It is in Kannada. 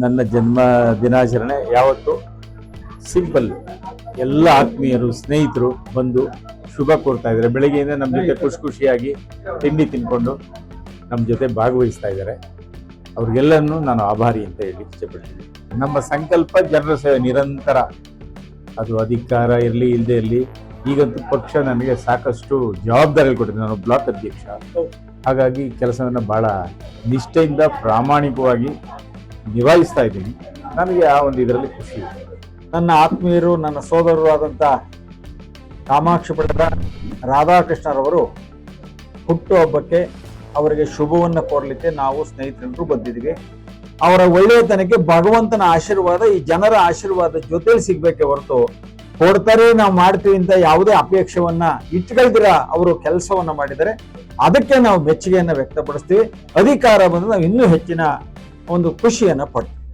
ನನ್ನ ಜನ್ಮ ದಿನಾಚರಣೆ ಯಾವತ್ತು ಸಿಂಪಲ್. ಎಲ್ಲ ಆತ್ಮೀಯರು ಸ್ನೇಹಿತರು ಬಂದು ಶುಭ ಕೋರ್ತಾ ಇದ್ದಾರೆ. ಬೆಳಗ್ಗೆಯಿಂದ ನಮ್ಮ ಜೊತೆ ಖುಷಿಯಾಗಿ ತಿಂಡಿ ತಿನ್ಕೊಂಡು ನಮ್ಮ ಜೊತೆ ಭಾಗವಹಿಸ್ತಾ ಇದ್ದಾರೆ. ಅವ್ರಿಗೆಲ್ಲನೂ ನಾನು ಆಭಾರಿ ಅಂತ ಹೇಳಿ ಇಷ್ಟಪಡ್ತೀನಿ. ನಮ್ಮ ಸಂಕಲ್ಪ ಜನರ ಸೇವೆ ನಿರಂತರ, ಅದು ಅಧಿಕಾರ ಇರಲಿ ಇಲ್ಲದೆ ಇರಲಿ. ಈಗಂತೂ ಪಕ್ಷ ನನಗೆ ಸಾಕಷ್ಟು ಜವಾಬ್ದಾರಿ ಕೊಟ್ಟಿದೆ. ನಾನು ಬ್ಲಾಕ್ ಅಧ್ಯಕ್ಷ, ಹಾಗಾಗಿ ಕೆಲಸವನ್ನು ಭಾಳ ನಿಷ್ಠೆಯಿಂದ ಪ್ರಾಮಾಣಿಕವಾಗಿ ನಿಭಾಯಿಸ್ತಾ ಇದ್ದೀನಿ. ನನಗೆ ಆ ಒಂದು ಇದರಲ್ಲಿ ಖುಷಿ ಇದೆ. ನನ್ನ ಆತ್ಮೀಯರು, ನನ್ನ ಸೋದರರು ಆದಂಥ ಕಾಮಾಕ್ಷಿ ಪಟ್ಟದ ರಾಧಾಕೃಷ್ಣರವರು ಹುಟ್ಟುಹಬ್ಬಕ್ಕೆ ಅವರಿಗೆ ಶುಭವನ್ನು ಕೋರಲಿಕ್ಕೆ ನಾವು ಸ್ನೇಹಿತರು ಬಂದಿದ್ದೀವಿ. ಅವರ ಒಳ್ಳೆಯತನಕ್ಕೆ ಭಗವಂತನ ಆಶೀರ್ವಾದ, ಈ ಜನರ ಆಶೀರ್ವಾದ ಜೊತೆಲಿ ಸಿಗ್ಬೇಕೆ ಹೊರತು ಕೊಡ್ತಾರೆ ನಾವು ಮಾಡ್ತೀವಿ ಅಂತ ಯಾವುದೇ ಅಪೇಕ್ಷೆಯನ್ನ ಇಟ್ಕೊಳ್ದಿರ ಅವರು ಕೆಲಸವನ್ನ ಮಾಡಿದರೆ ಅದಕ್ಕೆ ನಾವು ಮೆಚ್ಚುಗೆಯನ್ನು ವ್ಯಕ್ತಪಡಿಸ್ತೀವಿ. ಅಧಿಕಾರ ಬಂದು ನಾವು ಇನ್ನೂ ಹೆಚ್ಚಿನ ಒಂದು ಖುಷಿಯನ್ನ ಪಡ್ತೀವಿ.